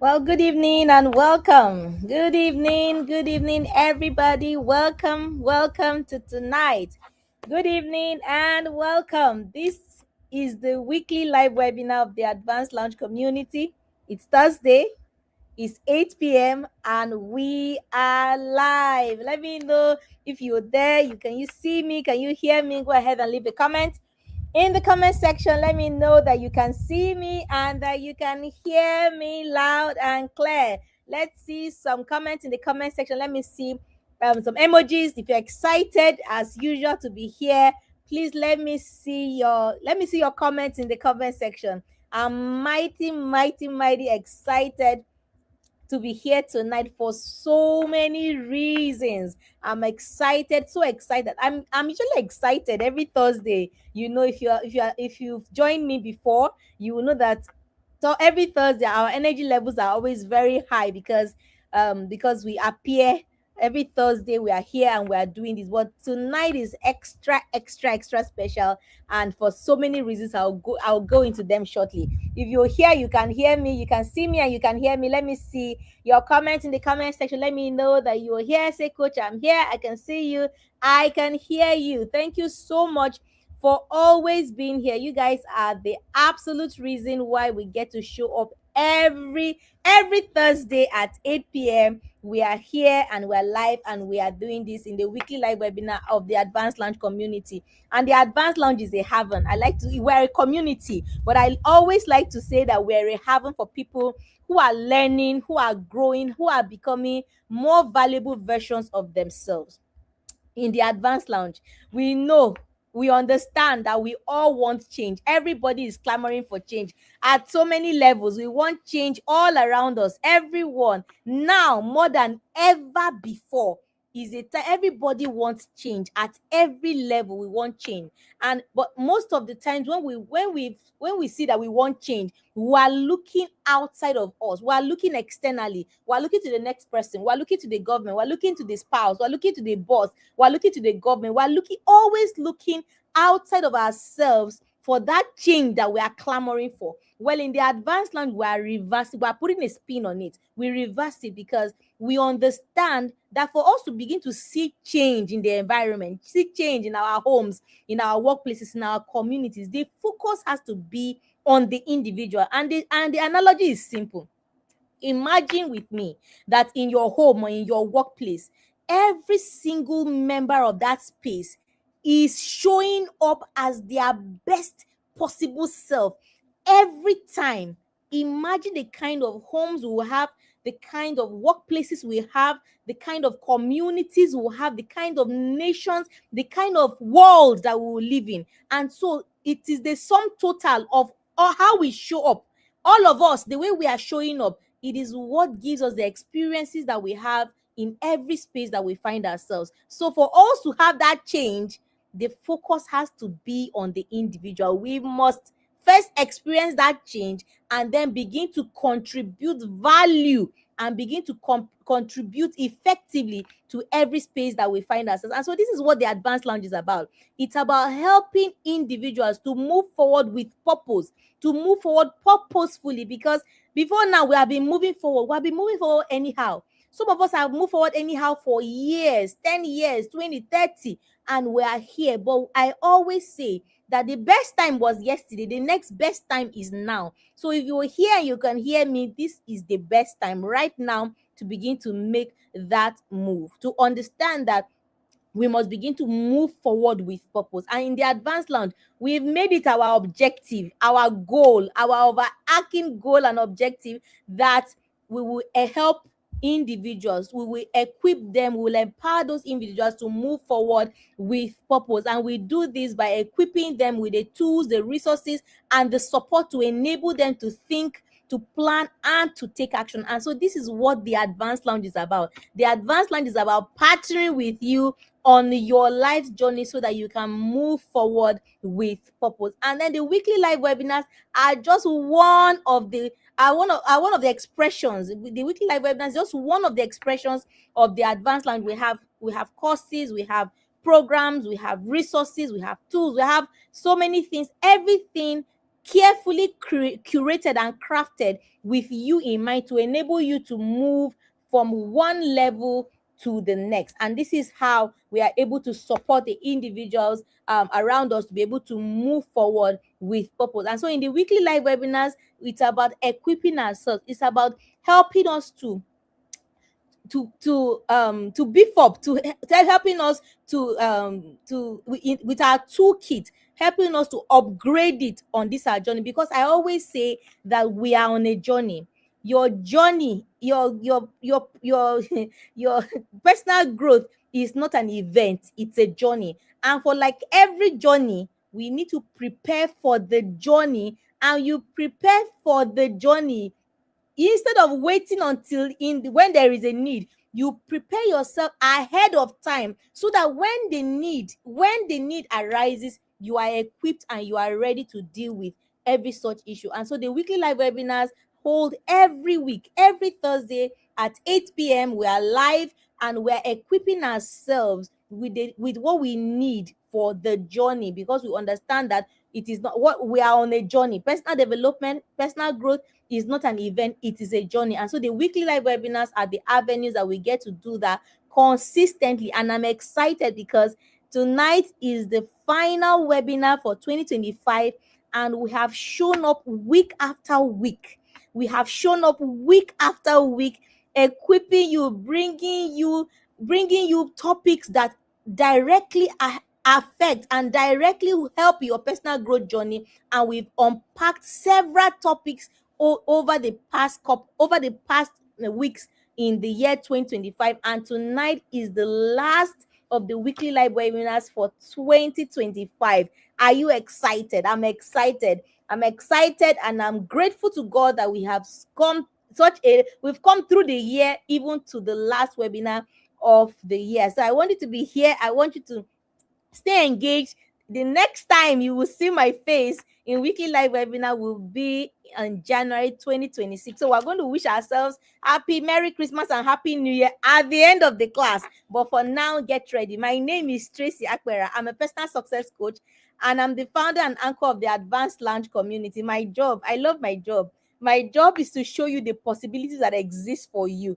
Well, good evening and welcome. Good evening, everybody. Welcome to tonight. Good evening and welcome. This is the weekly live webinar of the Advanced Lounge community. It's Thursday, it's 8 p.m., and we are live. Let me know if you're there. Can you see me? Can you hear me? Go ahead and leave a comment in the comment section. Let me know that you can see me and that you can hear me loud and clear. Let's see some comments in the comment section. Let me see some emojis. If you're excited as usual to be here, please let me see your comments in the comment section. I'm mighty excited to be here tonight for so many reasons. I'm excited, so excited. I'm usually excited every Thursday. If you've joined me before, you will know that. So every Thursday, our energy levels are always very high because we appear every Thursday. We are here and we are doing this. But tonight is extra special, and for so many reasons, I'll go into them shortly. If you're here, you can hear me, you can see me, and you can hear me. Let me see your comments in the comment section. Let me know that you're here. Say, Coach, I'm here. I can see you. I can hear you. Thank you so much for always being here. You guys are the absolute reason why we get to show up every Thursday at 8 p.m. We are here and we're live and we are doing this in the weekly live webinar of the Advanced Lounge community. And the Advanced Lounge is a haven. We're a community, but I always like to say that we're a haven for people who are learning, who are growing, who are becoming more valuable versions of themselves. In the Advanced Lounge, we understand that we all want change. Everybody is clamoring for change at so many levels. We want change all around us. Everyone now more than ever before is a time everybody wants change at every level. We want change, and but most of the times when we see that we want change, we are looking outside of us. We are looking externally. We are looking to the next person. We are looking to the government. We are looking to the spouse. We are looking to the boss. We are looking to the government. We are always looking outside of ourselves for that change that we are clamoring for. Well, in the Advanced Lounge, we are reversing. We are putting a spin on it. We reverse it because we understand that for us to begin to see change in the environment, see change in our homes, in our workplaces, in our communities, the focus has to be on the individual. And the analogy is simple. Imagine with me that in your home or in your workplace, every single member of that space is showing up as their best possible self every time. Imagine the kind of homes we will have, the kind of workplaces we have, the kind of communities we will have, the kind of nations, the kind of world that we will live in. And so it is the sum total of how we show up. All of us, the way we are showing up, it is what gives us the experiences that we have in every space that we find ourselves. So for us to have that change, the focus has to be on the individual. We must first experience that change and then begin to contribute value and begin to contribute effectively to every space that we find ourselves. And so this is what the Advanced Lounge is about. It's about helping individuals to move forward with purpose, to move forward purposefully, because before now we have been moving forward. We have been moving forward anyhow. Some of us have moved forward anyhow for years, 10 years, 20, 30, and we are here. But I always say that the best time was yesterday. The next best time is now. So if you're here and you can hear me, this is the best time right now to begin to make that move, to understand that we must begin to move forward with purpose. And in the Advanced Lounge, we've made it our objective, our goal, our overarching goal and objective that we will help individuals, we will equip them, we will empower those individuals to move forward with purpose. And we do this by equipping them with the tools, the resources, and the support to enable them to think, to plan, and to take action. And so this is what the Advanced Lounge is about. The Advanced Lounge is about partnering with you on your life journey so that you can move forward with purpose. And then the weekly live webinars are just one of the expressions. The weekly live webinars is just one of the expressions of the Advanced Lounge. We have courses, we have programs, we have resources, we have tools, we have so many things. Everything carefully curated and crafted with you in mind to enable you to move from one level to the next. And this is how we are able to support the individuals around us to be able to move forward with purpose. And so in the weekly live webinars, it's about equipping ourselves. It's about helping us to beef up, to helping us with our toolkit, helping us to upgrade it on this our journey. Because I always say that we are on a journey. Your journey, your your personal growth is not an event, it's a journey. And for like every journey, we need to prepare for the journey. And you prepare for the journey instead of waiting until when there is a need. You prepare yourself ahead of time so that when the need arises, you are equipped and you are ready to deal with every such issue. And so the weekly live webinars hold every week, every Thursday at 8 p.m. We are live and we're equipping ourselves with what we need for the journey, because we understand that it is not what we are on a journey. Personal development, personal growth is not an event, it is a journey. And so the weekly live webinars are the avenues that we get to do that consistently. And I'm excited because tonight is the final webinar for 2025, and we have shown up week after week. We have shown up week after week, equipping you, bringing you topics that directly affect and directly help your personal growth journey. And we've unpacked several topics over the past weeks in the year 2025. And tonight is the last of the weekly live webinars for 2025. Are you excited? I'm excited, and I'm grateful to God that we've come through the year, even to the last webinar of the year. So I want you to be here. I want you to stay engaged. The next time you will see my face in weekly live webinar will be on January 2026. So we're going to wish ourselves happy Merry Christmas and Happy New Year at the end of the class. But for now, get ready. My name is Tracy Akpera. I'm a personal success coach, and I'm the founder and anchor of the Advanced Lounge community. I love my job. My job is to show you the possibilities that exist for you.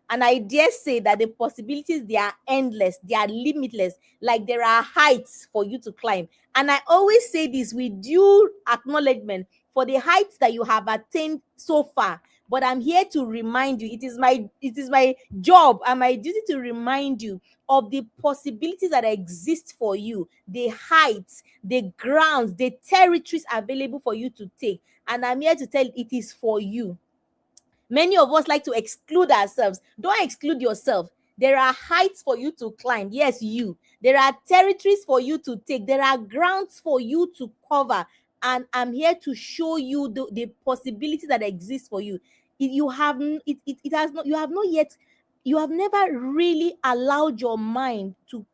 And I dare say that the possibilities, they are endless, they are limitless. Like there are heights for you to climb. And I always say this with due acknowledgement for the heights that you have attained so far. But I'm here to remind you, it is my job and my duty to remind you of the possibilities that exist for you, the heights, the grounds, the territories available for you to take. And I'm here to tell you, it is for you. Many of us like to exclude ourselves. Don't exclude yourself. There are heights for you to climb. Yes, you. There are territories for you to take. There are grounds for you to cover. And I'm here to show you the possibilities that exist for you. If you have it has not, you have never really allowed your mind to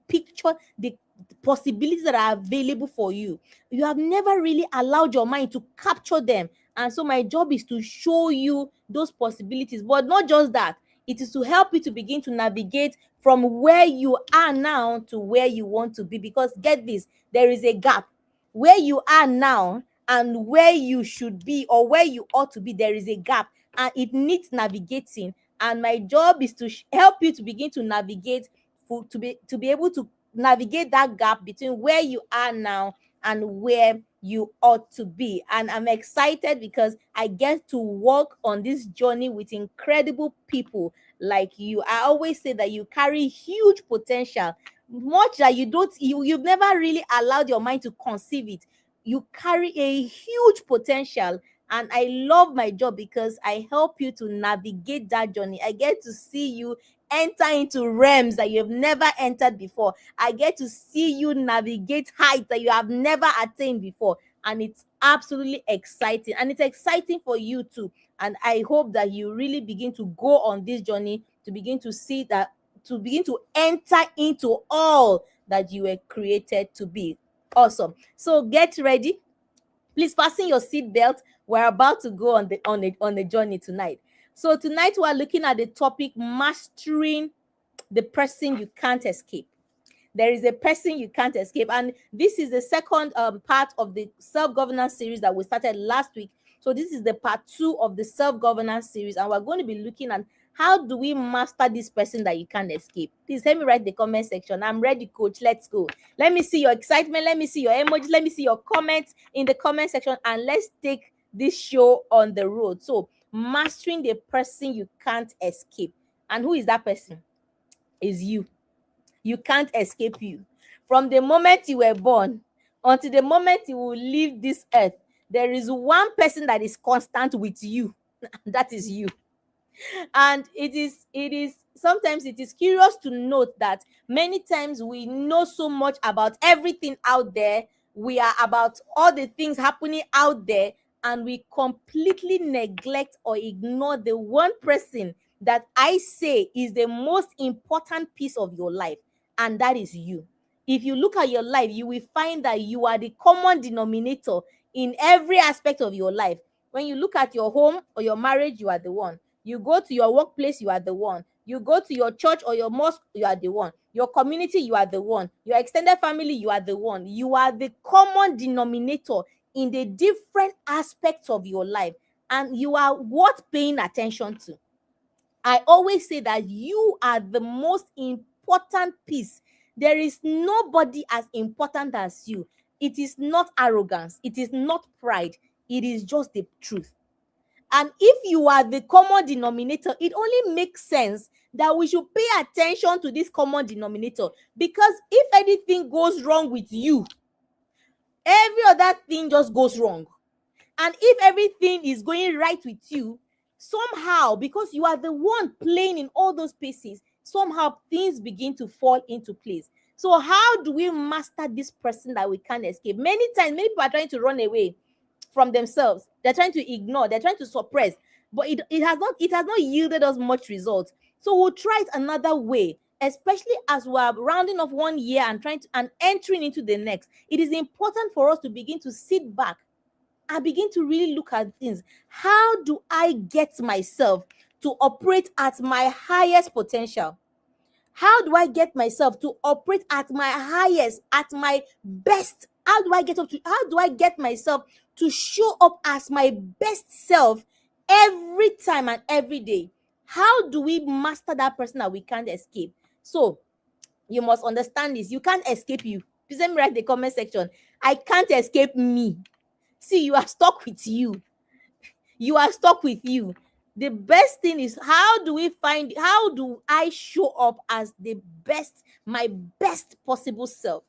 picture the possibilities that are available for you. You have never really allowed your mind to capture them. And so my job is to show you those possibilities. But not just that, it is to help you to begin to navigate from where you are now to where you want to be. Because get this, there is a gap. Where you are now and where you should be, or where you ought to be, there is a gap, and it needs navigating. And my job is to help you to begin to navigate, to be able to navigate that gap between where you are now and where you ought to be. And I'm excited because I get to walk on this journey with incredible people like you. I always say that you carry huge potential, much that you've never really allowed your mind to conceive it. You carry a huge potential. And I love my job because I help you to navigate that journey. I get to see you enter into realms that you have never entered before. I get to see you navigate heights that you have never attained before. And it's absolutely exciting. And it's exciting for you too. And I hope that you really begin to go on this journey to begin to see that, to begin to enter into all that you were created to be. Awesome. So get ready. Please fasten your seatbelt. We're about to go on the journey tonight. So tonight we're looking at the topic, mastering the person you can't escape. there is a person you can't escape. And this is the second part of the self-governance series that we started last week. So this is the part 2 of the self-governance series, and we're going to be looking at how do we master this person that you can't escape. Please help me write the comment section. I'm ready, coach. Let's go. Let me see your excitement. Let me see your emojis. Let me see your comments in the comment section, and let's take this show on the road. So mastering the person you can't escape. And who is that person? Is you. You can't escape you. From the moment you were born until the moment you will leave this earth, there is one person that is constant with you. That is you. And it is sometimes it is curious to note that many times we know so much about everything out there. We are about all the things happening out there, and we completely neglect or ignore the one person that I say is the most important piece of your life, and that is you. If you look at your life, you will find that you are the common denominator in every aspect of your life. When you look at your home or your marriage, you are the one. You go to your workplace, you are the one. You go to your church or your mosque, you are the one. Your community, you are the one. Your extended family, you are the one. You are the common denominator in the different aspects of your life, and you are worth paying attention to. I always say that you are the most important piece. There is nobody as important as you. It is not arrogance. It is not pride. It is just the truth. And if you are the common denominator, it only makes sense that we should pay attention to this common denominator, because if anything goes wrong with you, every other thing just goes wrong. And if everything is going right with you, somehow, because you are the one playing in all those pieces, somehow things begin to fall into place. So how do we master this person that we can't escape? Many times, many people are trying to run away from themselves. They're trying to ignore, they're trying to suppress, but it has not yielded us much results. So we'll try it another way, especially as we're rounding off 1 year and entering into the next. It is important for us to begin to sit back and begin to really look at things. How do I get myself to operate at my highest potential? How do I get myself to operate at my highest, at my best? How do I get myself to show up as my best self every time and every day? How do we master that person that we can't escape? So you must understand this. You can't escape you. Please let me write in the comment section. I can't escape me. See, you are stuck with you. You are stuck with you. The best thing is, how do I show up as my best possible self?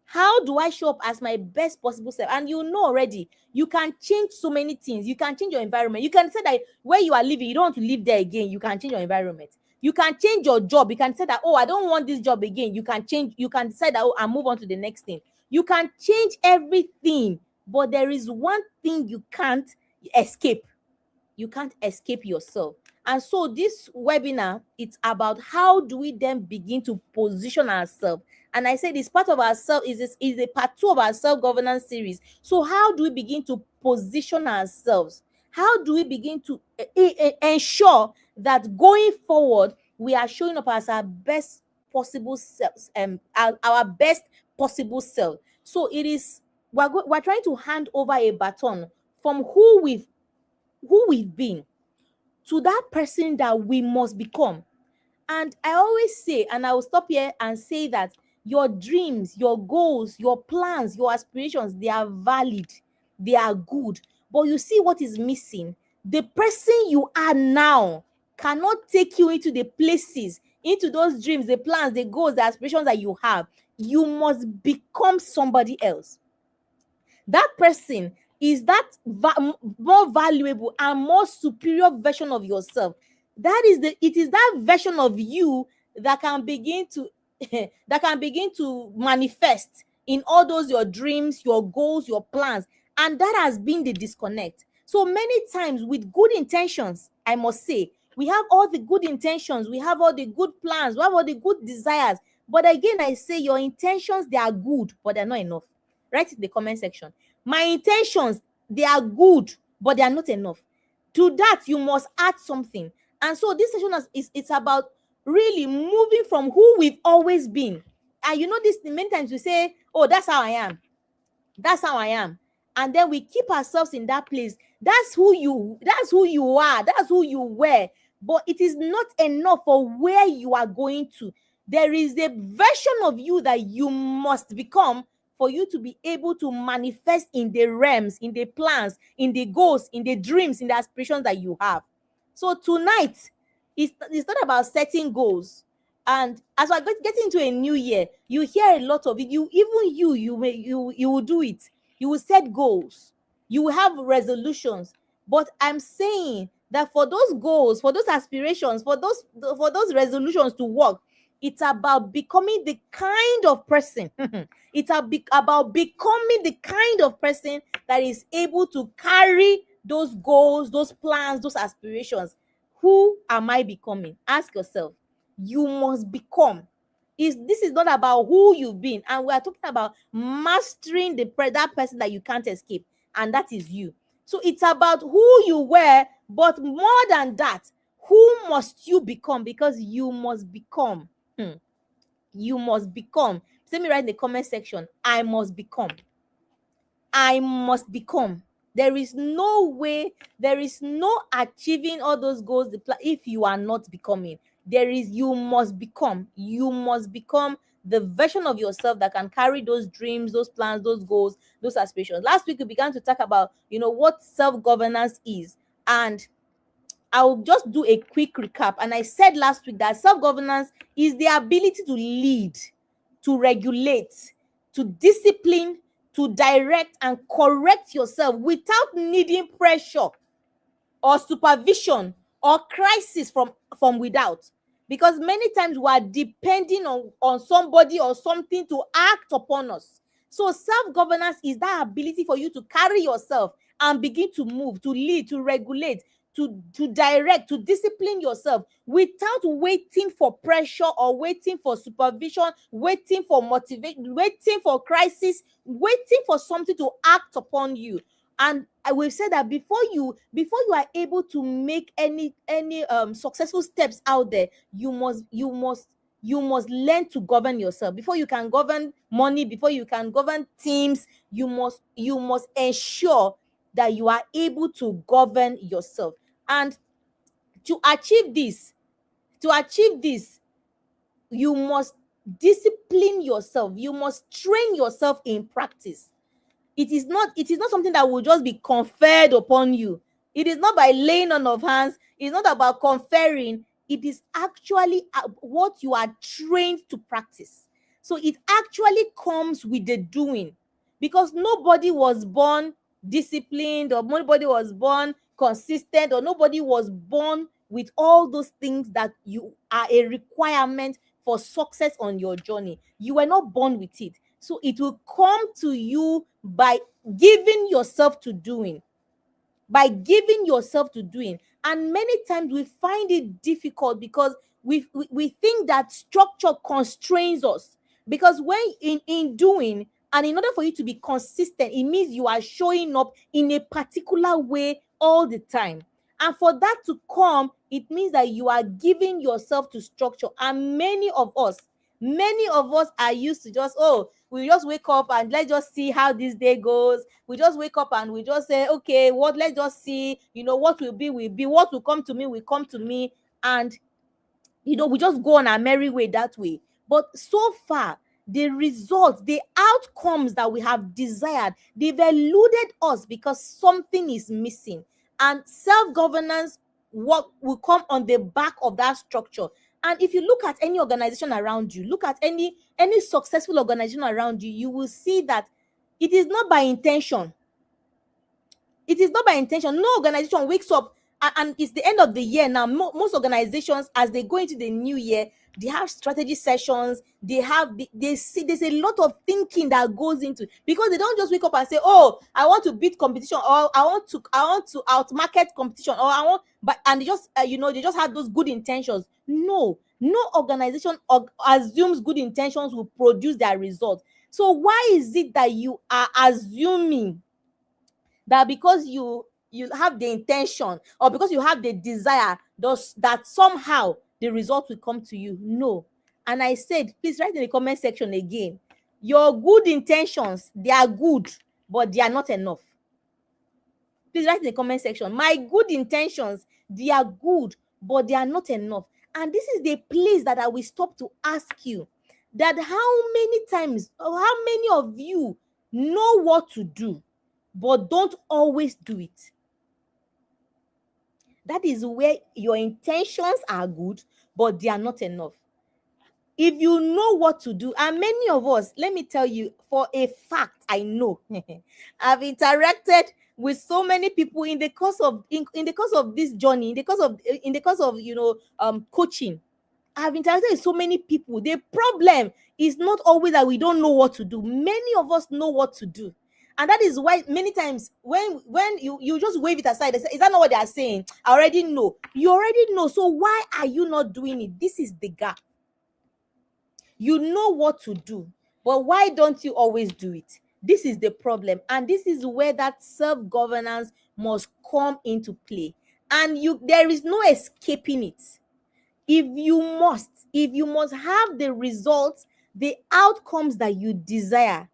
How do I show up as my best possible self? And you know already, you can change so many things. You can change your environment. You can say that where you are living, you don't want to live there again. You can change your environment. You can change your job. You can say that, oh, I don't want this job again. You can decide that, oh, I'll move on to the next thing. You can change everything, but there is one thing you can't escape. You can't escape yourself. And so this webinar, it's about how do we then begin to position ourselves. And I said this part of ourselves is a part 2 of our self-governance series. So how do we begin to position ourselves? How do we begin to ensure that going forward, we are showing up as our best possible selves, our best possible self? So it is, we're trying to hand over a baton from who we've been to that person that we must become. And I always say, and I will stop here and say that your dreams, your goals, your plans, your aspirations, they are valid, they are good. But you see what is missing? The person you are now cannot take you into the places, into those dreams, the plans, the goals, the aspirations that you have. You must become somebody else. That person is that more valuable and more superior version of yourself. It is that version of you that can begin to manifest in all those your dreams, your goals, your plans. And that has been the disconnect. So many times, with good intentions, I must say, we have all the good intentions, we have all the good plans, we have all the good desires. But again, I say your intentions, they are good, but they're not enough. Write in the comment section. My intentions, they are good, but they are not enough. To that, you must add something. And so this session it's about really moving from who we've always been And you know this, many times we say, oh, that's how I am. That's how I am. And then we keep ourselves in that place. That's who you are. That's who you were. But it is not enough for where you are going to. There is a version of you that you must become for you to be able to manifest in the realms, in the plans, in the goals, in the dreams, in the aspirations that you have. So tonight, it's not about setting goals. And as we're getting into a new year, you hear a lot of it. You will do it. You will set goals. You will have resolutions. But I'm saying that for those goals, for those aspirations, for those resolutions to work, it's about becoming the kind of person. About becoming the kind of person that is able to carry those goals, those plans, those aspirations. Who am I becoming? Ask yourself. You must become. This is not about who you've been, and we are talking about mastering that person that you can't escape, and that is you. So it's about who you were, but more than that, who must you become? Because you must become. You must become. Let me write in the comment section, I must become. I must become. There is no way, there is no achieving all those goals if you are not becoming. You must become. You must become the version of yourself that can carry those dreams, those plans, those goals, those aspirations. Last week we began to talk about, what self-governance is. And I'll just do a quick recap. And I said last week that self-governance is the ability to lead, to regulate, to discipline, to direct and correct yourself without needing pressure or supervision or crisis from without. Because many times we are depending on somebody or something to act upon us. So self-governance is that ability for you to carry yourself and begin to move, to lead, to regulate, to direct, to discipline yourself without waiting for pressure or waiting for supervision, waiting for motivation, waiting for crisis, waiting for something to act upon you. And I will say that before you are able to make any successful steps out there, you must learn to govern yourself. Before you can govern money, before you can govern teams, you must ensure that you are able to govern yourself. And to achieve this, you must discipline yourself. You must train yourself in practice. It is not something that will just be conferred upon you. It is not by laying on of hands. It's not about conferring. It is actually what you are trained to practice. So it actually comes with the doing, because nobody was born disciplined, or nobody was born consistent, or nobody was born with all those things that you are a requirement for success on your journey. You were not born with it. So it will come to you by giving yourself to doing. And many times we find it difficult because we think that structure constrains us. Because when in doing, and in order for you to be consistent, it means you are showing up in a particular way all the time. And for that to come, it means that you are giving yourself to structure. And many of us are used to we just wake up and let's just see how this day goes. We just wake up and we just say, okay, let's just see, what will be, what will come to me, will come to me. And, we just go on our merry way that way. But so far, the results, the outcomes that we have desired, they've eluded us because something is missing. And self-governance, what will come on the back of that structure. And if you look at any organization around you, look at any successful organization around you, you will see that it is not by intention. It is not by intention. No organization wakes up and it's the end of the year now. Most organizations, as they go into the new year, they have strategy sessions. They see there's a lot of thinking that goes into, because they don't just wake up and say, oh, I want to beat competition, or I want to outmarket competition, or and they just they just have those good intentions. No organization assumes good intentions will produce their results. So why is it that you are assuming that because you have the intention, or because you have the desire, that somehow the result will come to you? No. And I said, please write in the comment section again. Your good intentions, they are good, but they are not enough. Please write in the comment section. My good intentions, they are good, but they are not enough. And this is the place that I will stop to ask you that how many times, or how many of you know what to do, but don't always do it? That is where your intentions are good, but they are not enough. If you know what to do, and many of us, let me tell you for a fact, I know I've interacted with so many people in the course of in the course of this journey, in the course of coaching. I've interacted with so many people. The problem is not always that we don't know what to do. Many of us know what to do. And that is why many times when you just wave it aside, is that not what they are saying? I already know. You already know. So why are you not doing it? This is the gap. You know what to do, but why don't you always do it? This is the problem. And this is where that self-governance must come into play. And there is no escaping it. If you must have the results, the outcomes that you desire,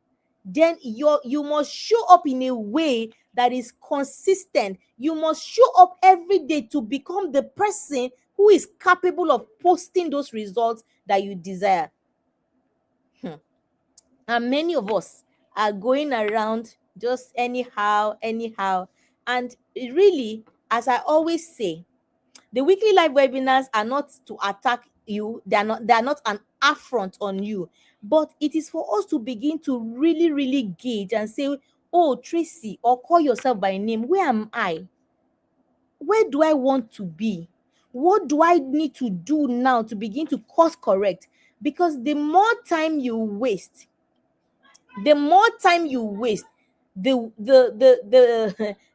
then you must show up in a way that is consistent. You must show up every day to become the person who is capable of posting those results that you desire. And many of us are going around just anyhow. And really, as I always say, the weekly live webinars are not to attack you. They are not an affront on you, but it is for us to begin to really, really gauge and say, oh, Tracy, or call yourself by name. Where am I? Where do I want to be? What do I need to do now to begin to course correct? Because the more time you waste, the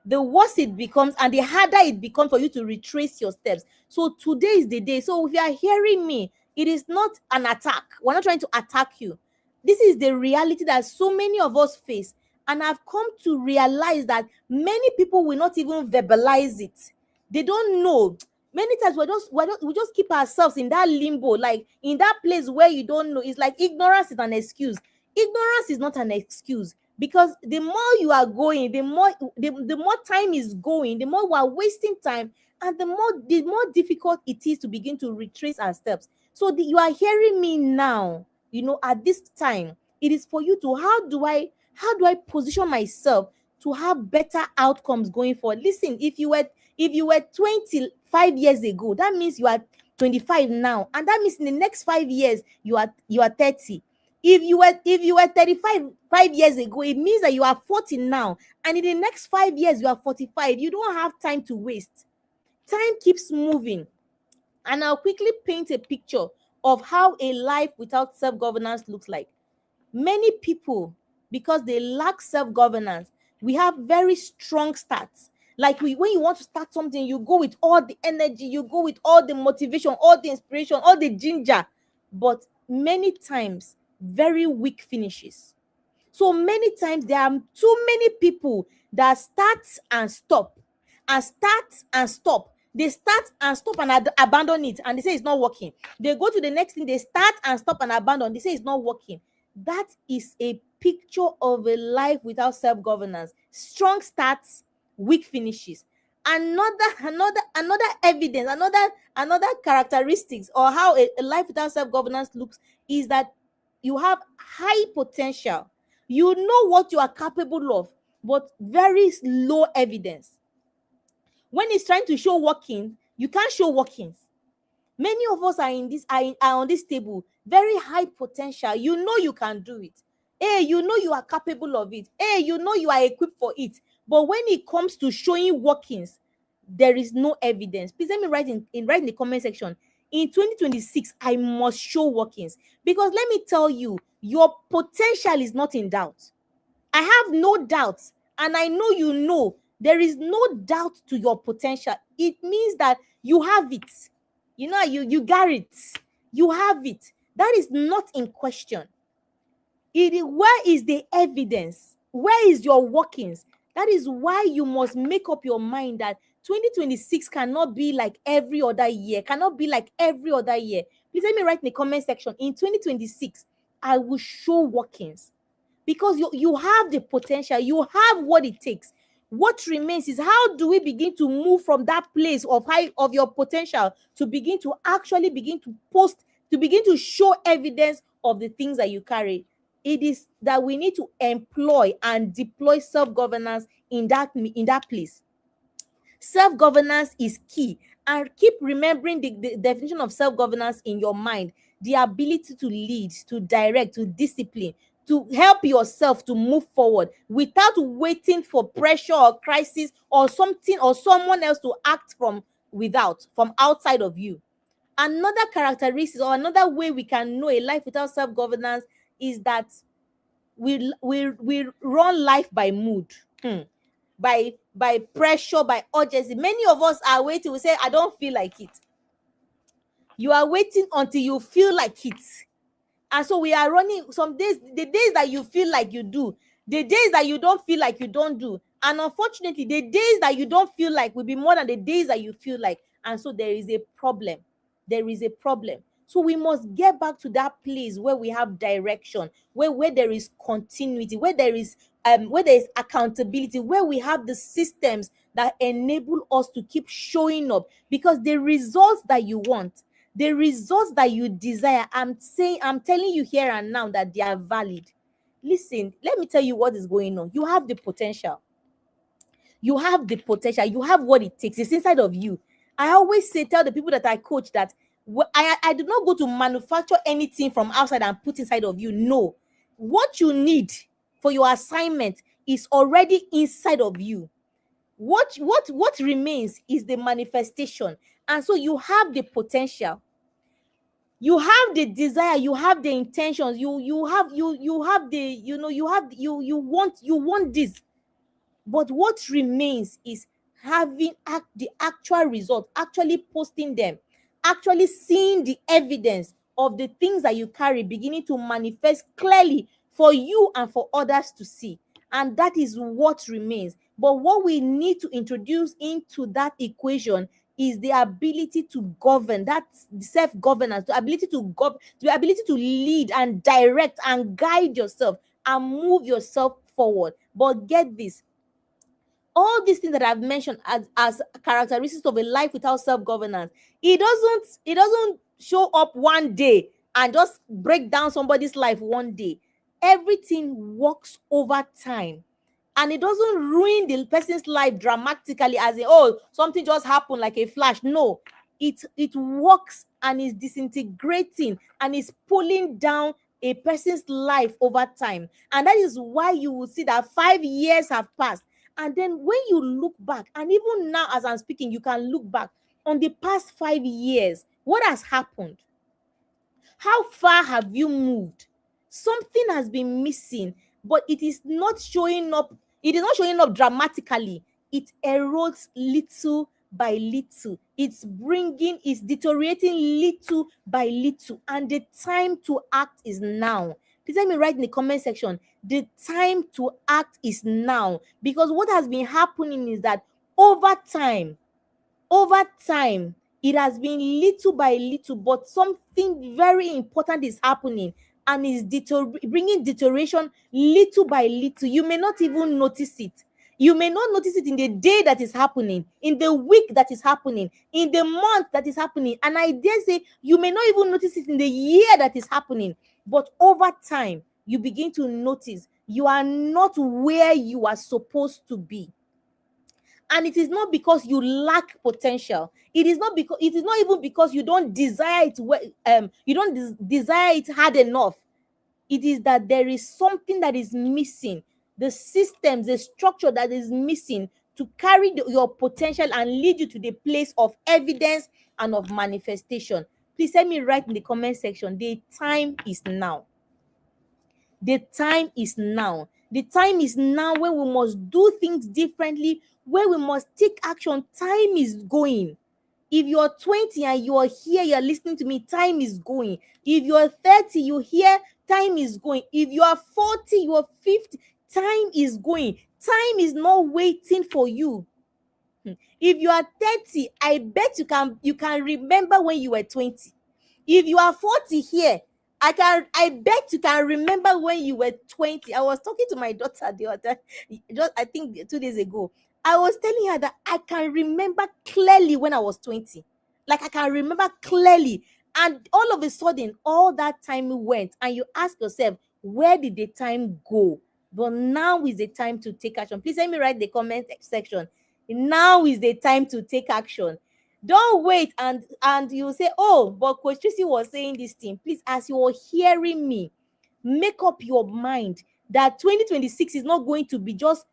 the worse it becomes, and the harder it becomes for you to retrace your steps. So today is the day. So if you are hearing me, it is not an attack. We're not trying to attack you. This is the reality that so many of us face. And I've come to realize that many people will not even verbalize it. They don't know. Many times we just keep ourselves in that limbo, like in that place where you don't know. It's like ignorance is an excuse. Ignorance is not an excuse, because the more you are going, the more time is going, the more we are wasting time, and the more difficult it is to begin to retrace our steps. So you are hearing me now, at this time, it is for you to, how do I position myself to have better outcomes going forward? Listen, if you were 25 years ago, that means you are 25 now, and that means in the next 5 years you are 30. If you were 35 years ago, it means that you are 40 now, and in the next 5 years you are 45. You don't have time to waste. Time keeps moving. And I'll quickly paint a picture of how a life without self-governance looks like. Many people, because they lack self-governance, we have very strong starts. Like when you want to start something, you go with all the energy, you go with all the motivation, all the inspiration, all the ginger, but many times very weak finishes. So many times there are too many people that start and stop, and start and stop. They start and stop and abandon it, and they say it's not working. They go to the next thing, they start and stop and abandon. They say it's not working. That is a picture of a life without self-governance. Strong starts, weak finishes. Another evidence, another characteristics, or how a life without self-governance looks, is that you have high potential. You know what you are capable of, but very low evidence. When it's trying to show working, you can't show workings. Many of us are on this table, very high potential. You know you can do it. Hey, you know you are capable of it. Hey, you know you are equipped for it. But when it comes to showing workings, there is no evidence. Please let me write in the comment section. In 2026, I must show workings, because let me tell you, your potential is not in doubt. I have no doubt, and I know you know there is no doubt to your potential. It means that you have it. You got it. You have it. That is not in question. Where is the evidence? Where is your workings? That is why you must make up your mind that 2026 cannot be like every other year, cannot be like every other year. Please let me write in the comment section, in 2026, I will show workings. Because you have the potential, you have what it takes. What remains is, how do we begin to move from that place of high of your potential to begin to actually begin to post, to begin to show evidence of the things that you carry. It is that we need to employ and deploy self-governance in that place. Self-governance is key, and keep remembering the definition of self-governance in your mind: the ability to lead, to direct, to discipline, to help yourself to move forward without waiting for pressure or crisis or something or someone else to act from outside of you. Another characteristic or another way we can know a life without self-governance is that we run life by mood. By pressure, by urgency. Many of us are waiting. We say, I don't feel like it. You are waiting until you feel like it. And so we are running some days, the days that you feel like you do, the days that you don't feel like you don't do. And unfortunately, the days that you don't feel like will be more than the days that you feel like. And so there is a problem. There is a problem. So we must get back to that place where we have direction, where there is continuity, where there is accountability, where we have the systems that enable us to keep showing up. Because the results that you want, the results that you desire, I'm telling you here and now that they are valid. Listen, let me tell you what is going on. You have the potential. You have the potential. You have what it takes. It's inside of you. I always tell the people that I coach that I do not go to manufacture anything from outside and put inside of you. No. What you need for your assignment is already inside of you. What remains is the manifestation. And so you have the potential. You have the desire, you have the intentions, you have the, you want this. But what remains is having the actual result, actually posting them, actually seeing the evidence of the things that you carry beginning to manifest clearly for you and for others to see. And that is what remains. But what we need to introduce into that equation is the ability to govern, that's self-governance, the ability to lead and direct and guide yourself and move yourself forward. But get this, all these things that I've mentioned as characteristics of a life without self-governance, it doesn't show up one day and just break down somebody's life one day. Everything works over time. And it doesn't ruin the person's life dramatically as in, oh, something just happened like a flash. No, it works and is disintegrating and is pulling down a person's life over time. And that is why you will see that 5 years have passed. And then when you look back, and even now as I'm speaking, you can look back on the past 5 years. What has happened? How far have you moved? Something has been missing, but it is not showing up. It is not showing up dramatically. It erodes little by little. It's deteriorating little by little. And the time to act is now. Please let me write in the comment section, the time to act is now. Because what has been happening is that over time, it has been little by little, but something very important is happening and is bringing deterioration little by little. You may not even notice it. You may not notice it in the day that is happening, in the week that is happening, in the month that is happening. And I dare say you may not even notice it in the year that is happening. But over time, you begin to notice you are not where you are supposed to be. And it is not because you lack potential. It is not even because you don't desire it. You don't desire it hard enough. It is that there is something that is missing. The systems, the structure that is missing to carry your potential and lead you to the place of evidence and of manifestation. Please let me write in the comment section, the time is now. The time is now. The time is now where we must do things differently, where we must take action. Time is going. If you're 20 and you're here, you're listening to me, time is going. If you're 30, you're here, time is going. If you are 40, you're 50, time is going. Time is not waiting for you. If you are 30, I bet you can remember when you were 20. If you are 40 here, I bet you can remember when you were 20. I was talking to my daughter the other, just I think 2 days ago. I was telling her that I can remember clearly when I was 20. Like I can remember clearly. And all of a sudden, all that time went, and you ask yourself, where did the time go? But now is the time to take action. Please let me write the comment section. Now is the time to take action. Don't wait and you say, oh, but Coach Tracy was saying this thing. Please, as you're hearing me, make up your mind that 2026 is not going to be just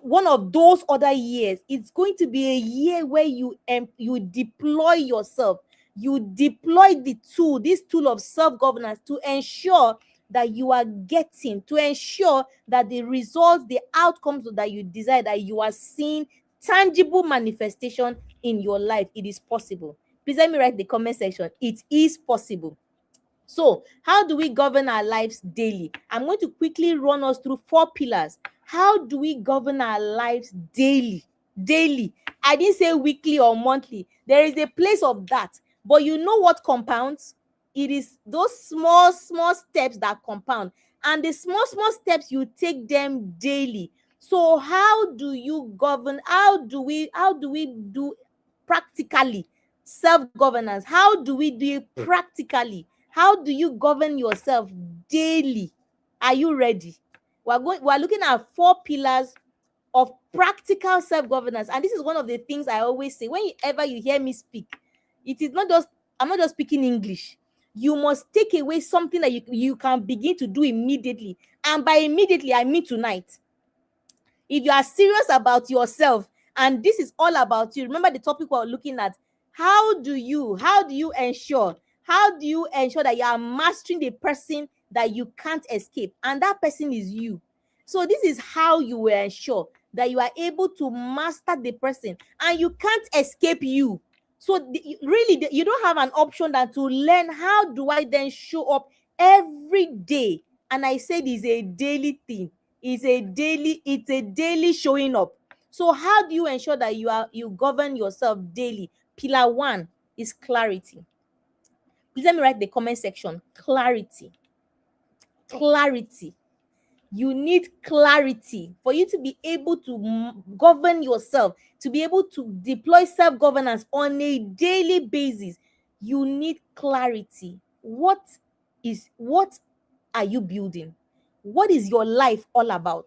one of those other years. It's going to be a year where you deploy yourself. You deploy this tool of self-governance to ensure that you are getting, to ensure that the results, the outcomes that you desire, that you are seeing tangible manifestation in your life. It is possible. Please let me write the comment section. It is possible. So, how do we govern our lives daily? I'm going to quickly run us through 4 pillars. How do we govern our lives daily? Daily. I didn't say weekly or monthly. There is a place of that. But you know what compounds? It is those small, small steps that compound. And the small, small steps, you take them daily. So, how do you govern? How do we do practically self-governance? How do we do it practically? How do you govern yourself daily? Are you ready? We're looking at 4 pillars of practical self-governance. And this is one of the things I always say. Whenever you hear me speak, it is not just, I'm not just speaking English. You must take away something that you can begin to do immediately. And by immediately, I mean tonight. If you are serious about yourself, and this is all about you, remember the topic we're looking at. How do you ensure that you are mastering the person that you can't escape? And that person is you. So this is how you will ensure that you are able to master the person and you can't escape you. So really, you don't have an option than to learn, how do I then show up every day? And I said it's a daily thing. It's a daily showing up. So how do you ensure that you govern yourself daily? Pillar 1 is clarity. Please let me write the comment section. Clarity. You need clarity for you to be able to govern yourself, to be able to deploy self-governance on a daily basis. You need clarity. What are you building? What is your life all about?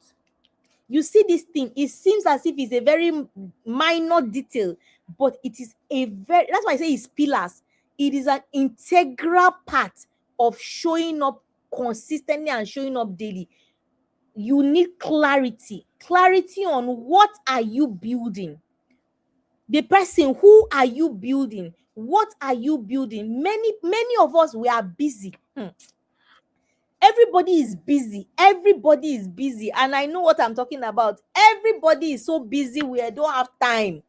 You see this thing, it seems as if it's a very minor detail, but it is that's why I say it's pillars. It is an integral part of showing up consistently and showing up daily. You need clarity on what are you building. The person, who are you building? What are you building? Many of us, we are busy. Everybody is busy. And I know what I'm talking about. Everybody is so busy, we don't have time,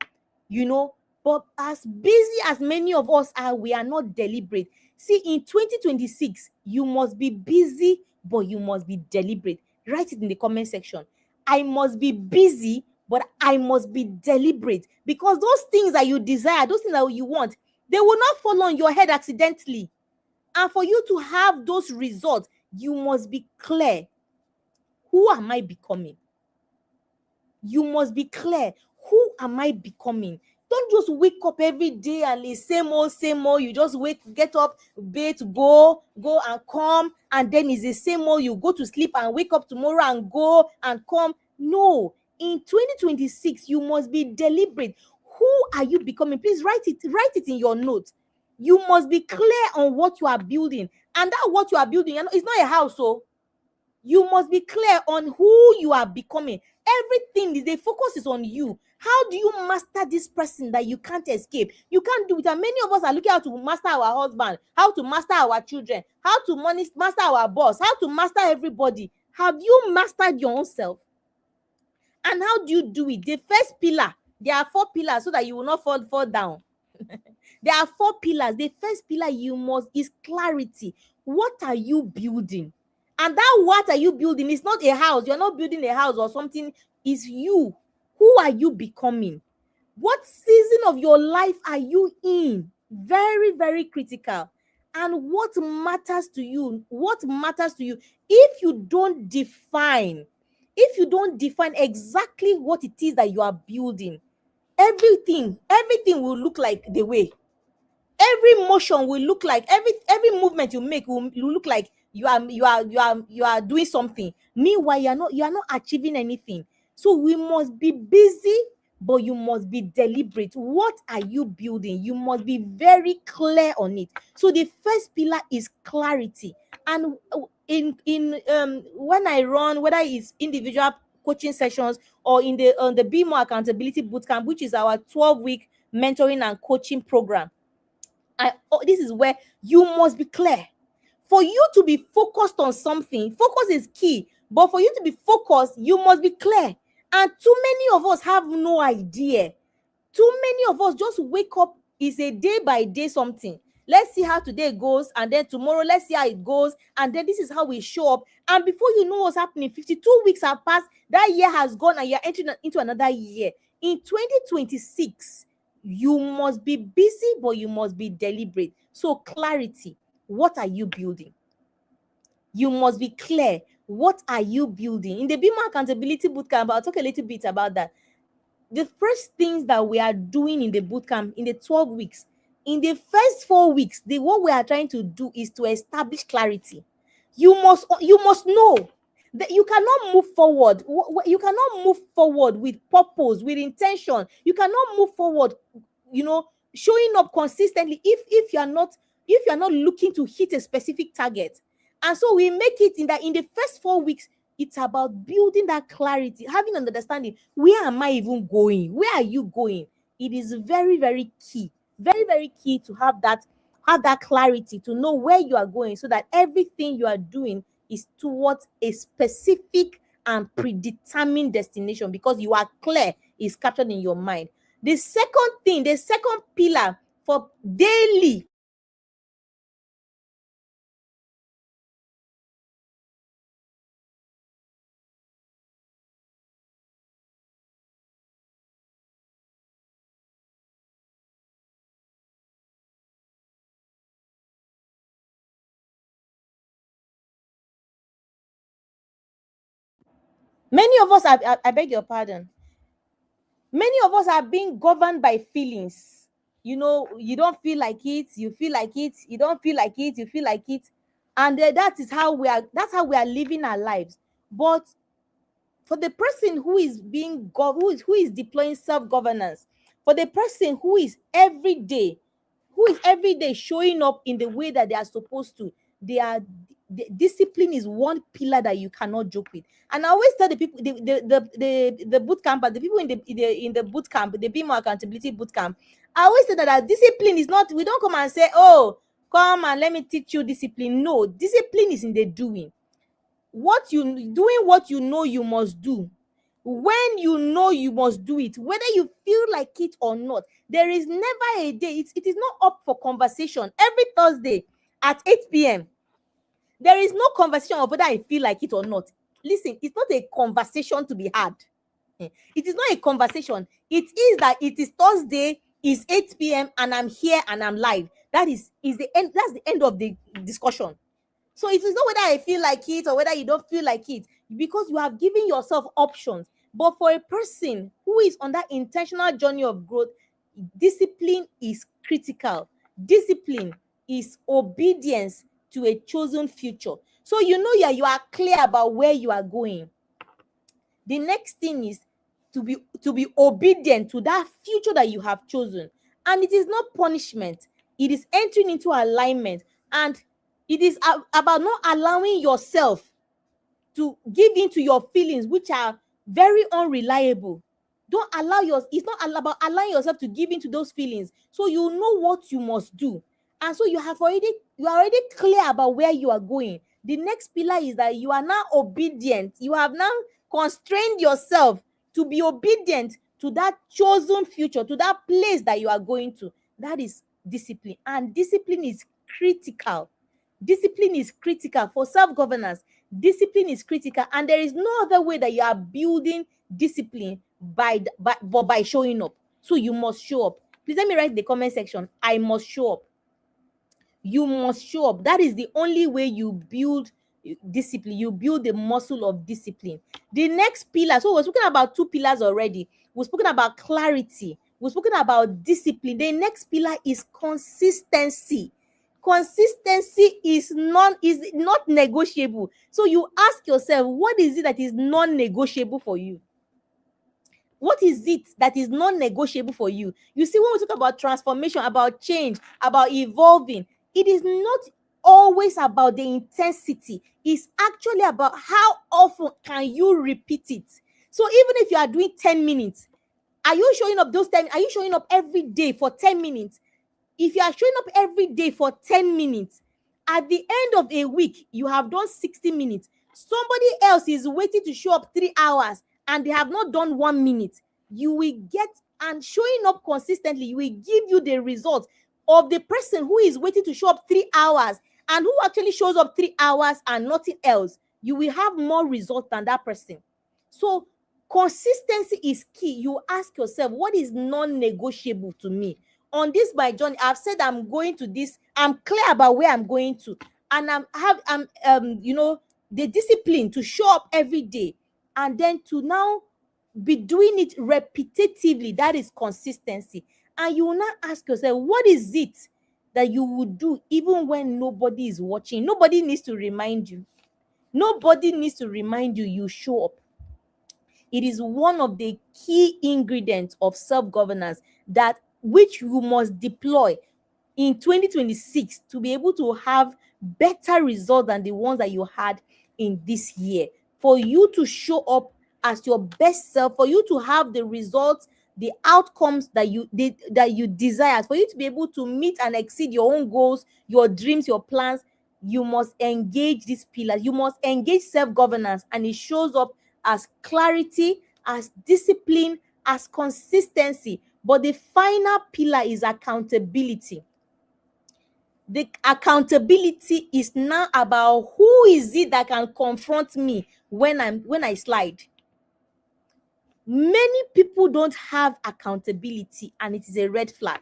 But as busy as many of us are, we are not deliberate. See, in 2026, you must be busy, but you must be deliberate. Write it in the comment section. I must be busy, but I must be deliberate. Because those things that you desire, those things that you want, they will not fall on your head accidentally. And for you to have those results, you must be clear. Who am I becoming? You must be clear. Who am I becoming? Don't just wake up every day and it's same old. You just get up, bathe, go and come, and then it's the same old. You go to sleep and wake up tomorrow and go and come. No. In 2026, you must be deliberate. Who are you becoming? Please write it in your notes. You must be clear on what you are building. And that what you are building, it's not a house. So you must be clear on who you are becoming. Everything, the focus is on you. How do you master this person that you can't escape? You can't do it. And many of us are looking how to master our husband, how to master our children, how to master our boss, how to master everybody. Have you mastered your own self? And how do you do it? The first pillar, there are 4 pillars so that you will not fall down. There are 4 pillars. The first pillar is clarity. What are you building? And that what are you building is not a house. You're not building a house or something. It's you. Who are you becoming? What season of your life are you in? Very, very critical. And what matters to you? What matters to you? If you don't define exactly what it is that you are building, everything will look like the way. Every motion will look like, every movement you make will look like you are doing something. Meanwhile, you are not achieving anything. So we must be busy, but you must be deliberate. What are you building? You must be very clear on it. So the first pillar is clarity. And in when I run, whether it's individual coaching sessions or in the Be More Accountability Bootcamp, which is our 12-week mentoring and coaching program, this is where you must be clear. For you to be focused on something, focus is key. But for you to be focused, you must be clear. And too many of us have no idea. Too many of us just wake up, is a day by day something. Let's see how today goes, and then tomorrow let's see how it goes, and then this is how we show up. And before you know what's happening, 52 weeks have passed, that year has gone, and you're entering into another year. In 2026, you must be busy, but you must be deliberate. So clarity. What are you building? You must be clear. What are you building? In the Be More Accountability Bootcamp, I'll talk a little bit about that. The first things that we are doing in the bootcamp, in the 12 weeks, in the first 4 weeks, what we are trying to do is to establish clarity. You must know that you cannot move forward. You cannot move forward with purpose, with intention. You cannot move forward, showing up consistently if you're not looking to hit a specific target. And so we make it in the first 4 weeks. It's about building that clarity, having an understanding. Where am I even going? Where are you going? It is very, very key. Very, very key to have that clarity, to know where you are going, so that everything you are doing is towards a specific and predetermined destination, because you are clear, is captured in your mind. The second pillar for daily. Many of us, I beg your pardon. Many of us are being governed by feelings. You don't feel like it, you feel like it. You don't feel like it, you feel like it. And that's how we are living our lives. But for the person who is who is deploying self-governance, for the person who is every day showing up in the way that they are supposed to, they are the discipline is one pillar that you cannot joke with. And I always tell the people, the boot camp, the people in the boot camp, the Be More Accountability Boot Camp, I always say that our discipline is not, we don't come and say, oh, come and let me teach you discipline. No, discipline is in the doing. What you know you must do, when you know you must do it, whether you feel like it or not. There is never a day, it is not up for conversation. Every Thursday at 8 p.m., there is no conversation of whether I feel like it or not. Listen, it's not a conversation to be had. It is not a conversation. It is that it is Thursday, is 8 p.m., and I'm here and I'm live. That is the end. That's the end of the discussion. So it is not whether I feel like it or whether you don't feel like it, because you have given yourself options. But for a person who is on that intentional journey of growth, discipline is critical. Discipline is obedience to a chosen future. So you are clear about where you are going. The next thing is to be obedient to that future that you have chosen. And it is not punishment. It is entering into alignment. And it is about not allowing yourself to give in to your feelings, which are very unreliable. Don't allow it's not about allowing yourself to give in to those feelings. So you know what you must do. And so you are already clear about where you are going. The next pillar is that you are now obedient. You have now constrained yourself to be obedient to that chosen future, to that place that you are going to. That is discipline. And discipline is critical. Discipline is critical for self-governance. Discipline is critical, and there is no other way that you are building discipline but by showing up. So you must show up. Please let me write in the comment section, I must show up. You must show up. That is the only way you build discipline. You build the muscle of discipline. The next pillar, so we're speaking about two pillars already. We've spoken about clarity. We've spoken about discipline. The next pillar is consistency. Consistency is not negotiable. So you ask yourself, what is it that is non-negotiable for you? What is it that is non-negotiable for you? You see, when we talk about transformation, about change, about evolving, it is not always about the intensity. It's actually about how often can you repeat it. So even if you are doing 10 minutes, are you showing up those 10? Are you showing up every day for 10 minutes? If you are showing up every day for 10 minutes, at the end of a week, you have done 60 minutes. Somebody else is waiting to show up 3 hours and they have not done 1 minute. You will get, and showing up consistently, you will give you the result of the person who is waiting to show up 3 hours and who actually shows up 3 hours and nothing else. You will have more result than that person. So consistency is key. You ask yourself, what is non-negotiable to me? On this my journey, I've said I'm going to this, I'm clear about where I'm going to, and I'm the discipline to show up every day, and then to now be doing it repetitively. That is consistency. And you will now ask yourself, what is it that you would do even when nobody is watching? Nobody needs to remind you. Nobody needs to remind you. You show up. It is one of the key ingredients of self-governance that which you must deploy in 2026 to be able to have better results than the ones that you had in this year. For you to show up as your best self, for you to have the results, the outcomes that you desire, for you to be able to meet and exceed your own goals, your dreams, your plans, you must engage these pillars. You must engage self-governance, and it shows up as clarity, as discipline, as consistency. But the final pillar is accountability. The accountability is now about who is it that can confront me when I slide. Many people don't have accountability, and it is a red flag.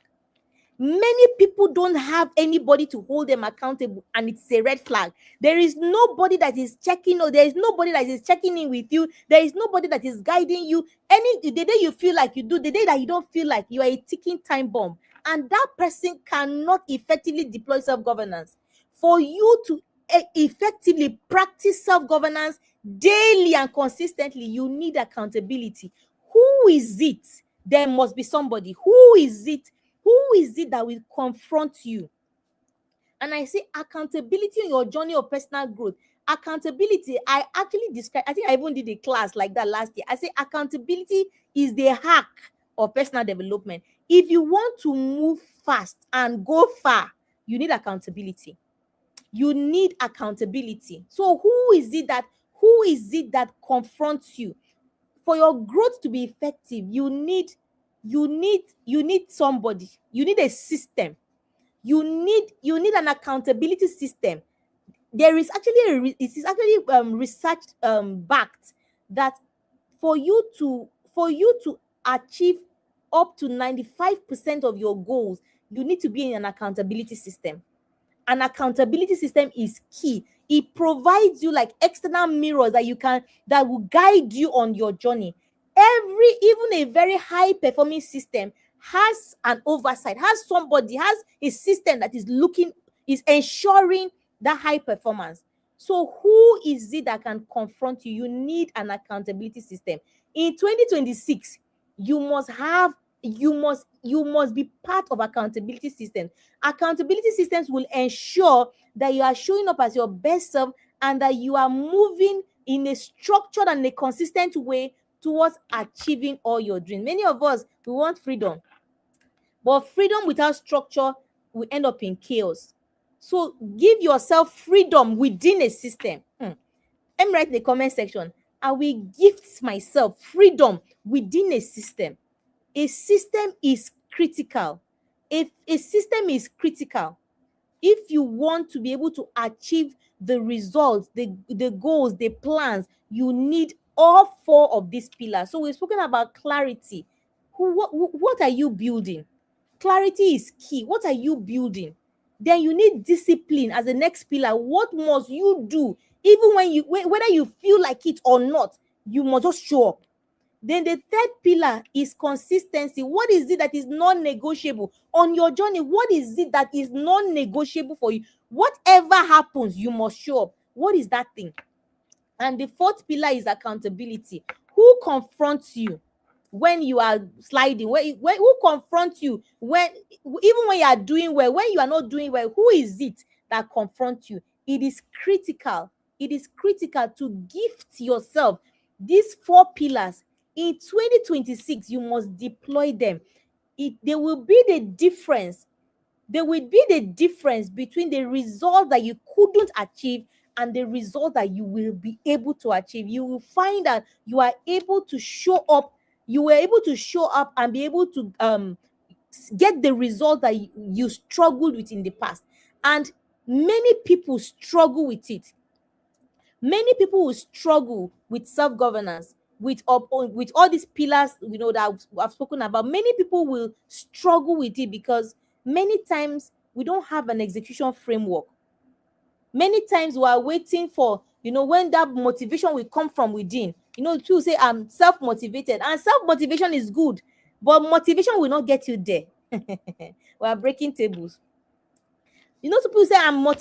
Many people don't have anybody to hold them accountable, and it's a red flag. There is nobody that is checking, or there is nobody that is checking in with you. There is nobody that is guiding you. The day you feel like you do, the day that you don't feel like, you are a ticking time bomb. And that person cannot effectively deploy self-governance. For you to effectively practice self-governance daily and consistently, you need accountability. Who is it? There must be somebody. Who is it? Who is it that will confront you? And I say accountability in your journey of personal growth. Accountability, I actually describe, I think I even did a class like that last year. I say accountability is the hack of personal development. If you want to move fast and go far, you need accountability. You need accountability. So who is it that confronts you? For your growth to be effective, you need somebody. You need a system. You need an accountability system. There is actually it is actually research backed that for you to achieve up to 95% of your goals, you need to be in an accountability system. An accountability system is key. It provides you like external mirrors that will guide you on your journey. Even a very high performing system has an oversight, has a system that is ensuring that high performance. So who is it that can confront you? You need an accountability system. In 2026, you must be part of accountability systems. Accountability systems will ensure that you are showing up as your best self, and that you are moving in a structured and a consistent way towards achieving all your dreams. Many of us, we want freedom, but freedom without structure will end up in chaos. So give yourself freedom within a system. Let me write in the comment section, I will gift myself freedom within a system. A system is critical. If a system is critical, if you want to be able to achieve the results, the goals, the plans, you need all four of these pillars. So we've spoken about clarity. What are you building? Clarity is key. What are you building? Then you need discipline as the next pillar. What must you do? Even when whether you feel like it or not, you must just show up. Then the third pillar is consistency. What is it that is non-negotiable on your journey? What is it that is non-negotiable for you? Whatever happens, you must show up. What is that thing? And the fourth pillar is accountability. Who confronts you when you are sliding? Who confronts you when, even when you are doing well, when you are not doing well? Who is it that confronts you? It is critical. It is critical to gift yourself these four pillars. In 2026, you must deploy them. They will be the difference. There will be the difference between the result that you couldn't achieve and the result that you will be able to achieve. You will find that you are able to show up. You were able to show up and be able to get the result that you struggled with in the past. And many people struggle with it. Many people will struggle with self-governance, with all these pillars, that I've spoken about. Many people will struggle with it because many times we don't have an execution framework. Many times we are waiting for, when that motivation will come from within. People say I'm self-motivated, and self-motivation is good, but motivation will not get you there. We are breaking tables. Some people say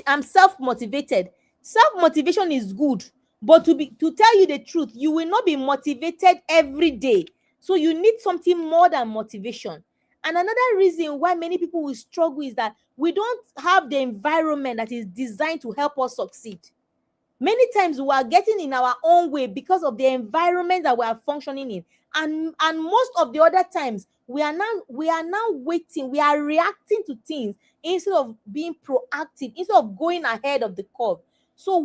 I'm self-motivated. Self-motivation is good, but to tell you the truth, you will not be motivated every day. So you need something more than motivation. And another reason why many people will struggle is that we don't have the environment that is designed to help us succeed. Many times we are getting in our own way because of the environment that we are functioning in. And most of the other times we are now waiting, we are reacting to things instead of being proactive, instead of going ahead of the curve. So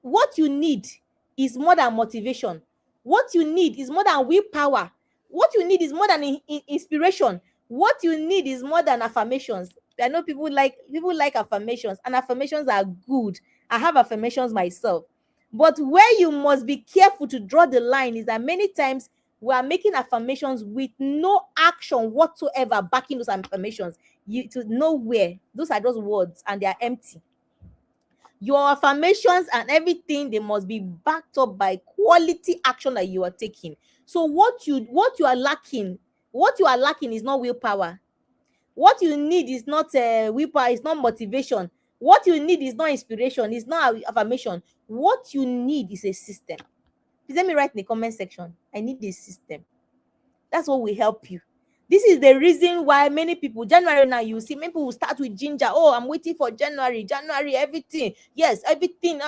what you need is more than motivation. What you need is more than willpower. What you need is more than inspiration. What you need is more than affirmations. I know people like affirmations, and affirmations are good. I have affirmations myself. But where you must be careful to draw the line is that many times we are making affirmations with no action whatsoever backing those affirmations. To nowhere. Those are just words and they are empty. Your affirmations and everything, they must be backed up by quality action that you are taking. So what you are lacking is not willpower. What you need is not willpower, it's not motivation. What you need is not inspiration, it's not affirmation. What you need is a system. Please let me write in the comment section, I need a system. That's what will help you. This is the reason why many people, January now, you see, many people will start with ginger. Oh, I'm waiting for January. January, everything. Yes, everything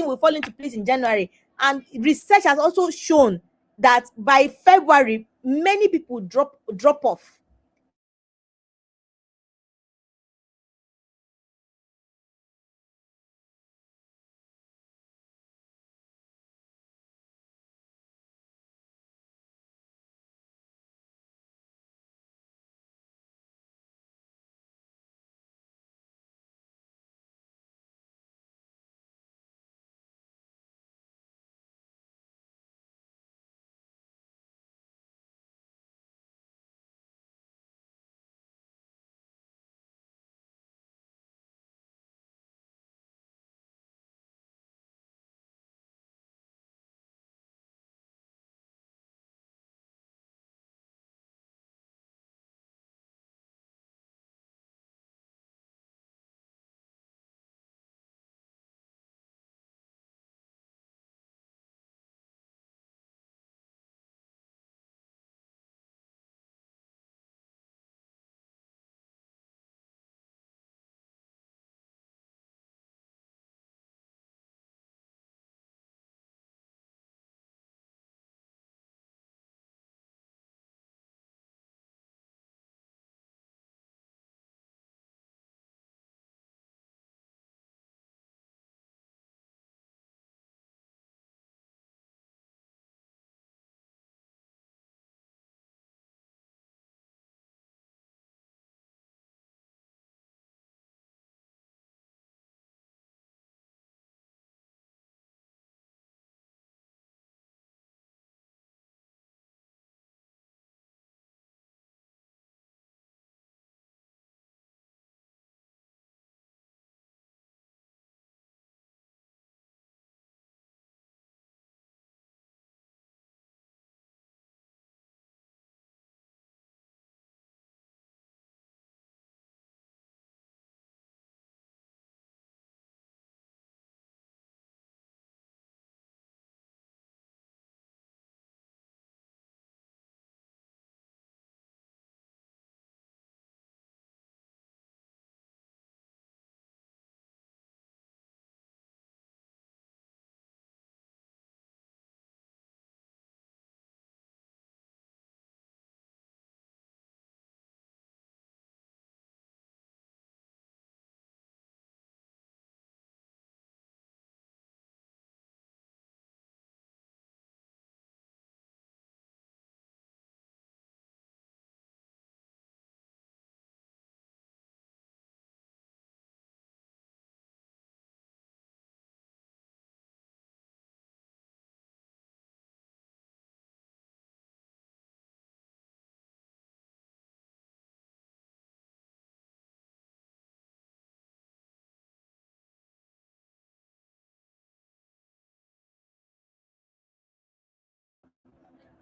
will fall into place in January. And research has also shown that by February, many people drop off.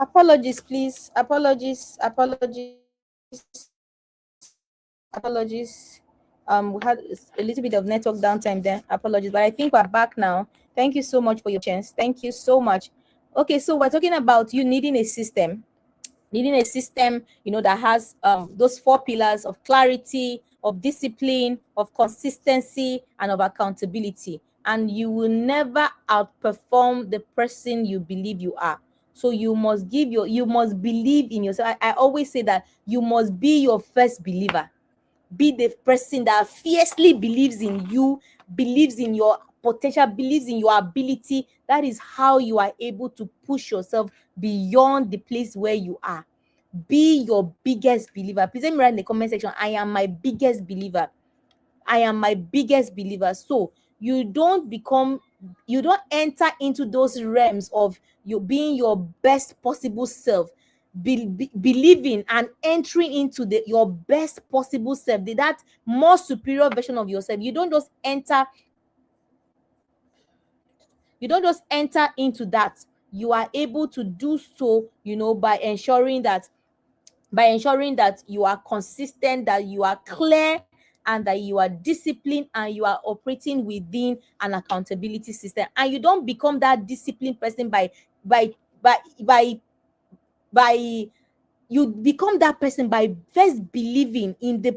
Apologies, please. Apologies. We had a little bit of network downtime there. Apologies, but I think we're back now. Thank you so much for your chance. Thank you so much. Okay, so we're talking about you needing a system, that has those four pillars of clarity, of discipline, of consistency, and of accountability. And you will never outperform the person you believe you are. So you must believe in yourself. I always say that you must be your first believer. Be the person that fiercely believes in you, believes in your potential, believes in your ability. That is how you are able to push yourself beyond the place where you are. Be your biggest believer. Please let me write in the comment section, I am my biggest believer. I am my biggest believer. So you don't enter into those realms of you being your best possible self, believing and entering into your best possible self, that more superior version of yourself. You don't just enter into that. You are able to do so, by ensuring that you are consistent, that you are clear, and that you are disciplined, and you are operating within an accountability system. And you don't become that disciplined person by by by by you become that person by first believing in the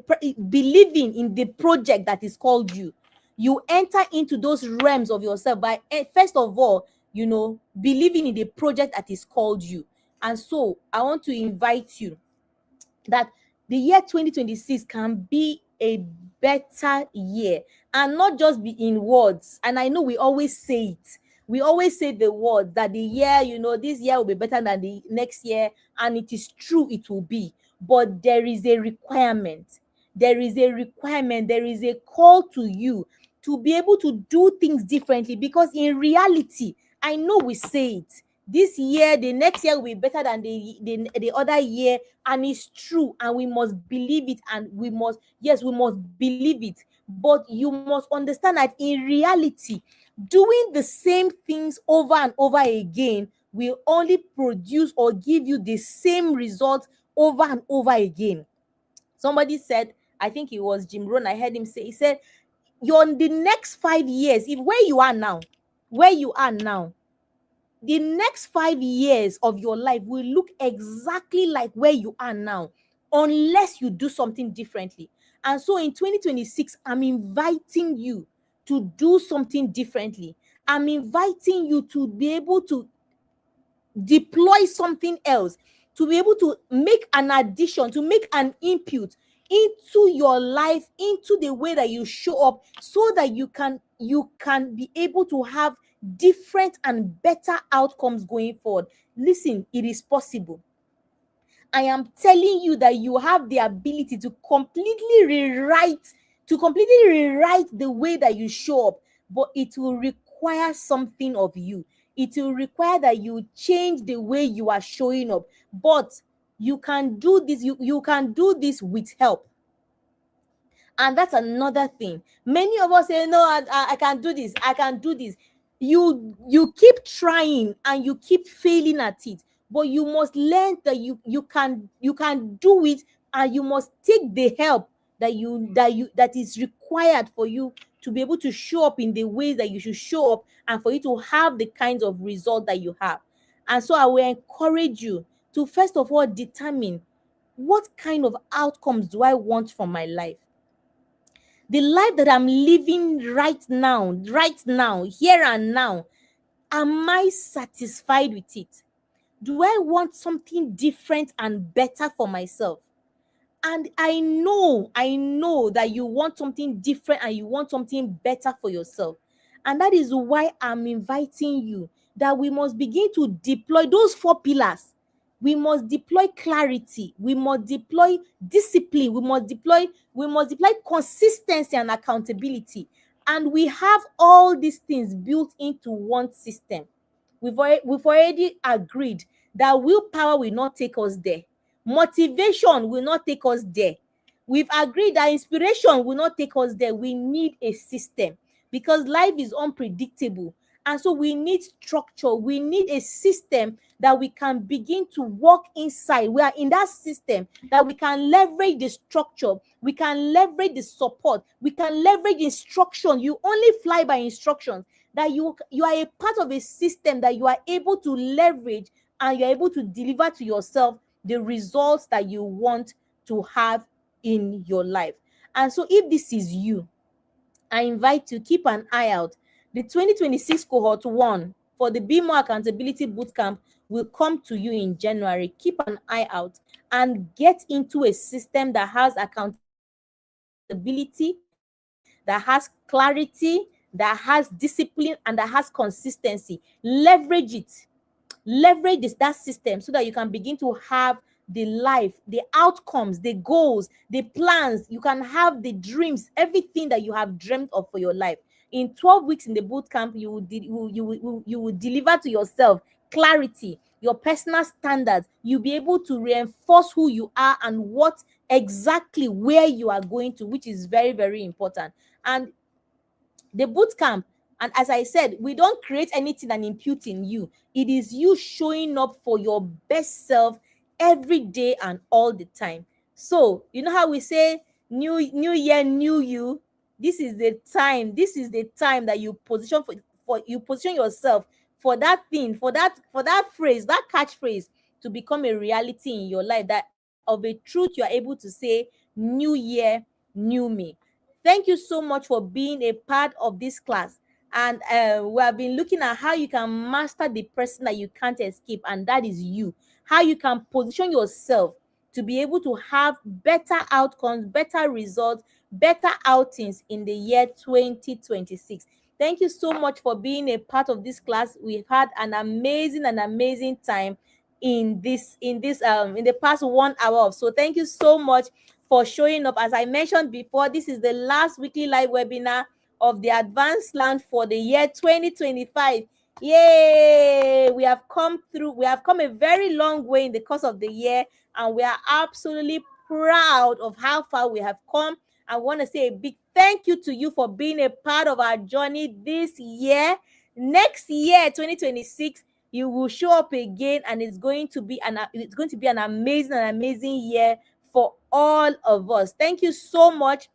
project that is called you. You enter into those realms of yourself by first of all, believing in the project that is called you. And so I want to invite you that the year 2026 can be a better year, and not just be in words. And I know we always say it. We always say the word that the year, this year will be better than the next year, and it is true, it will be. But there is a requirement. There is a call to you to be able to do things differently, because in reality, I know we say it. This year, the next year will be better than the other year, and it's true, and we must believe it, and we must believe it. But you must understand that in reality, doing the same things over and over again will only produce or give you the same result over and over again. Somebody said, I think it was Jim Rohn, I heard him say, he said, you're in the next 5 years, if where you are now, the next 5 years of your life will look exactly like where you are now, unless you do something differently. And so in 2026, I'm inviting you to do something differently. I'm inviting you to be able to deploy something else, to be able to make an addition, to make an input into your life, into the way that you show up, so that you can be able to have different and better outcomes going forward. Listen, it is possible. I am telling you that you have the ability to completely rewrite the way that you show up, but it will require something of you. It will require that you change the way you are showing up. But you can do this, you can do this with help. And that's another thing. Many of us say, no, I can do this, I can do this. You keep trying and you keep failing at it, but you must learn that you can do it, and you must take the help that is required for you to be able to show up in the ways that you should show up, and for you to have the kinds of result that you have. And so I will encourage you to first of all determine, what kind of outcomes do I want from my life? The life that I'm living right now, here and now, am I satisfied with it? Do I want something different and better for myself? And I know that you want something different and you want something better for yourself. And that is why I'm inviting you that we must begin to deploy those four pillars. We must deploy clarity, we must deploy discipline, we must deploy consistency and accountability. And we have all these things built into one system. We've already agreed that willpower will not take us there. Motivation will not take us there. We've agreed that inspiration will not take us there. We need a system, because life is unpredictable. And so we need structure. We need a system that we can begin to walk inside. We are in that system that we can leverage the structure. We can leverage the support. We can leverage instruction. You only fly by instructions. That you are a part of a system that you are able to leverage, and you're able to deliver to yourself the results that you want to have in your life. And so if this is you, I invite you, keep an eye out. The 2026 cohort 1 for the Be More Accountability Bootcamp will come to you in January. Keep an eye out and get into a system that has accountability, that has clarity, that has discipline, and that has consistency. Leverage it. Leverage that system so that you can begin to have the life, the outcomes, the goals, the plans. You can have the dreams, everything that you have dreamt of for your life. In 12 weeks in the boot camp, you will deliver to yourself clarity, your personal standards. You'll be able to reinforce who you are and what exactly where you are going to, which is very, very important. And the boot camp, and as I said, we don't create anything and impute in you. It is you showing up for your best self every day and all the time. So you know how we say new year, new you. This is the time. This is the time that you position for you position yourself for that thing, for that phrase, that catchphrase to become a reality in your life. That of a truth you are able to say, new year, new me. Thank you so much for being a part of this class. And we have been looking at how you can master the person that you can't escape, and that is you. How you can position yourself to be able to have better outcomes, better results, better outings in the year 2026. Thank you so much for being a part of this class. We've had an amazing time in the past 1 hour. So thank you so much for showing up. As I mentioned before, this is the last weekly live webinar of the advanced land for the year 2025. Yay! We have come a very long way in the course of the year, and we are absolutely proud of how far we have come. I want to say a big thank you to you for being a part of our journey this year. Next year, 2026, you will show up again, and it's going to be an amazing year for all of us. Thank you so much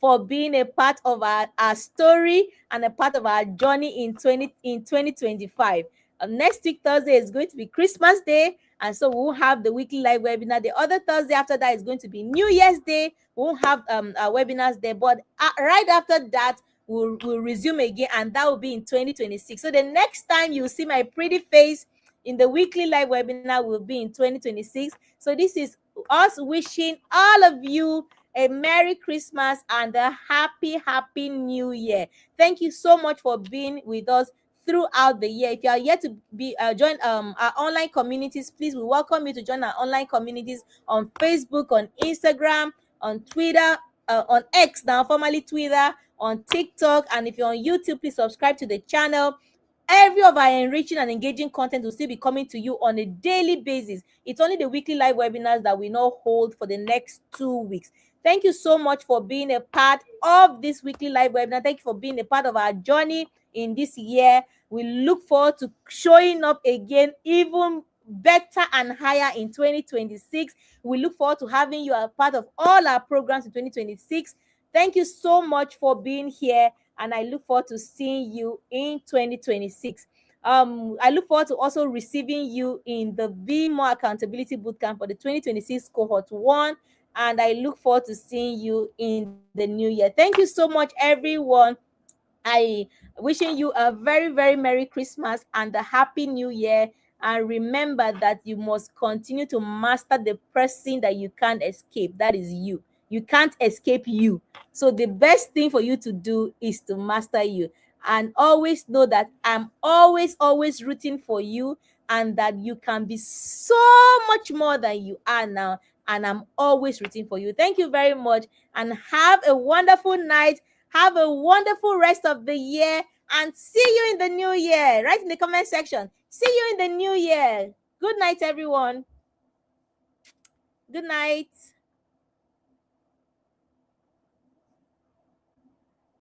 for being a part of our story and a part of our journey in 2025. Next week, Thursday, is going to be Christmas Day, and so we'll have the weekly live webinar. The other Thursday after that is going to be New Year's Day. We'll have our webinars there, but right after that, we'll resume again, and that will be in 2026. So the next time you see my pretty face in the weekly live webinar will be in 2026. So this is us wishing all of you a Merry Christmas and a happy New Year. Thank you so much for being with us throughout the year. If you are yet to be join our online communities, please, we welcome you to join our online communities on Facebook, on Instagram, on Twitter, on X now, formerly Twitter, on TikTok, and if you're on YouTube, please subscribe to the channel. Every of our enriching and engaging content will still be coming to you on a daily basis. It's only the weekly live webinars that we now hold for the next 2 weeks. Thank you so much for being a part of this weekly live webinar. Thank you for being a part of our journey in this year. We look forward to showing up again even better and higher in 2026. We look forward to having you as part of all our programs in 2026. Thank you so much for being here, and I look forward to seeing you in 2026. I look forward to also receiving you in the Be More Accountability Bootcamp for the 2026 cohort 1, and I look forward to seeing you in the new year. Thank you so much, everyone. I wishing you a very Merry Christmas and a Happy New Year. And remember that you must continue to master the person that you can't escape. That is you. You can't escape you. So the best thing for you to do is to master you. And always know that I'm always rooting for you, and that you can be so much more than you are now. And I'm always rooting for you. Thank you very much, and have a wonderful night. Have a wonderful rest of the year, and see you in the new year. Write in the comment section. See you in the new year. Good night, everyone. Good night.